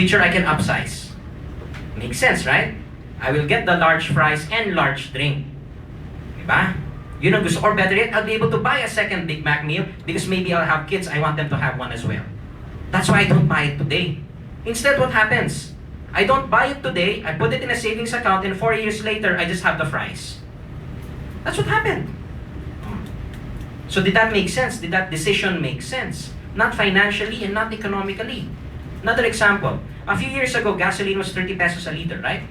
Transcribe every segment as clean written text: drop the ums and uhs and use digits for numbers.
future, I can upsize. Makes sense, right? I will get the large fries and large drink. Diba? Yun ang gusto. Or better yet, I'll be able to buy a second Big Mac meal because maybe I'll have kids. I want them to have one as well. That's why I don't buy it today. Instead, what happens? I don't buy it today, I put it in a savings account, and 4 years later, I just have the fries. That's what happened. So did that make sense? Did that decision make sense? Not financially and not economically. Another example. A few years ago, gasoline was 30 pesos a liter, right?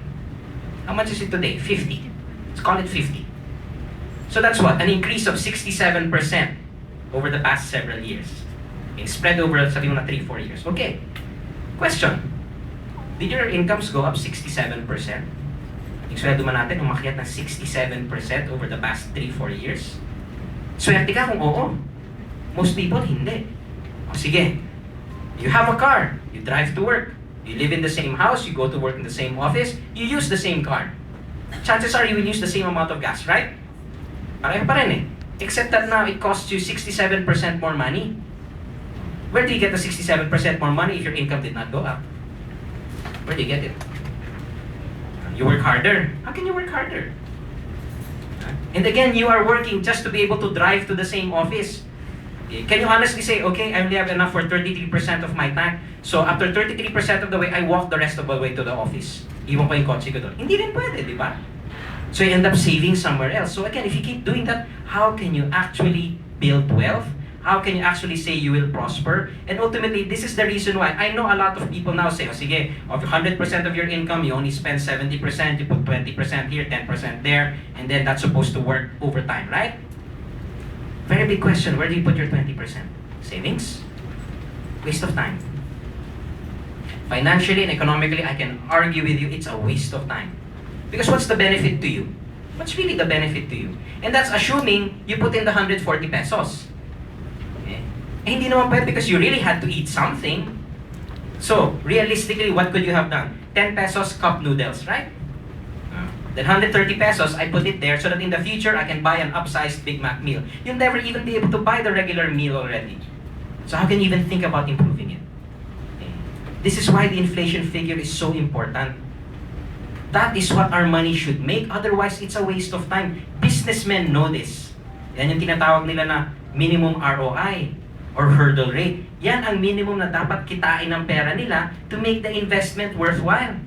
How much is it today? 50. Let's call it 50. So that's what? An increase of 67% over the past several years. It's spread over, sabi mo na 3-4 years. Okay. Question. Did your incomes go up 67%? Yung sweldo man natin, umakyat ng 67% over the past 3-4 years? Swerte ka kung oo. Most people, hindi. O sige. You have a car. You drive to work. You live in the same house. You go to work in the same office. You use the same car. Chances are you will use the same amount of gas, right? Pareho pa rin eh. Except that now it costs you 67% more money. Where do you get the 67% more money if your income did not go up? Where do you get it? You work harder. How can you work harder? And again, you are working just to be able to drive to the same office. Can you honestly say, okay, I only have enough for 33% of my tank, so after 33% of the way, I walk the rest of the way to the office. Iwan ko yung kotse ko doon. Hindi rin pwede, di ba? So you end up saving somewhere else. So again, if you keep doing that, how can you actually build wealth? How can you actually say you will prosper? And ultimately, this is the reason why I know a lot of people now say, oh, sige, of 100% of your income, you only spend 70%, you put 20% here, 10% there, and then that's supposed to work over time, right? Very big question, where do you put your 20%? Savings? Waste of time. Financially and economically, I can argue with you, it's a waste of time. Because what's the benefit to you? What's really the benefit to you? And that's assuming you put in the 140 pesos. Eh, hindi naman pwede because you really had to eat something. So, realistically, what could you have done? 10 pesos cup noodles, right? Then 130 pesos, I put it there so that in the future, I can buy an upsized Big Mac meal. You'll never even be able to buy the regular meal already. So how can you even think about improving it? Okay. This is why the inflation figure is so important. That is what our money should make. Otherwise, it's a waste of time. Businessmen know this. Yan yung tinatawag nila na minimum ROI or hurdle rate. Yan ang minimum na dapat kitain ng pera nila to make the investment worthwhile.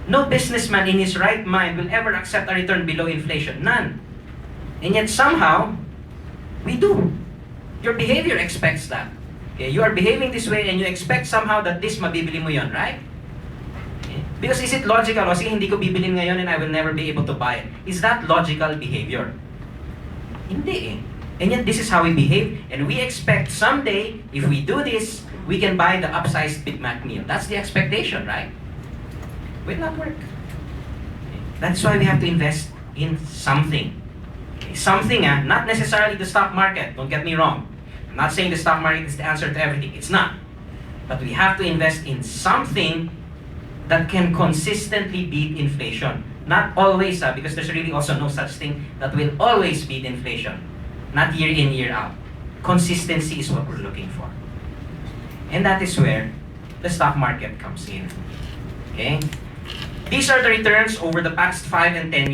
No businessman in his right mind will ever accept a return below inflation. None. And yet somehow, we do. Your behavior expects that. Okay? You are behaving this way and you expect somehow that this mabibili mo yon, right? Okay? Because is it logical? O sige, hindi ko bibilin ngayon and I will never be able to buy it. Is that logical behavior? Hindi eh. And yet this is how we behave. And we expect someday, if we do this, we can buy the upsized Big Mac meal. That's the expectation, right? Will not work. That's why we have to invest in something. Something, not necessarily the stock market. Don't get me wrong. I'm not saying the stock market is the answer to everything. It's not. But we have to invest in something that can consistently beat inflation. Not always, because there's really also no such thing that will always beat inflation. Not year in, year out. Consistency is what we're looking for. And that is where the stock market comes in. Okay? These are the returns over the past 5 and 10 years.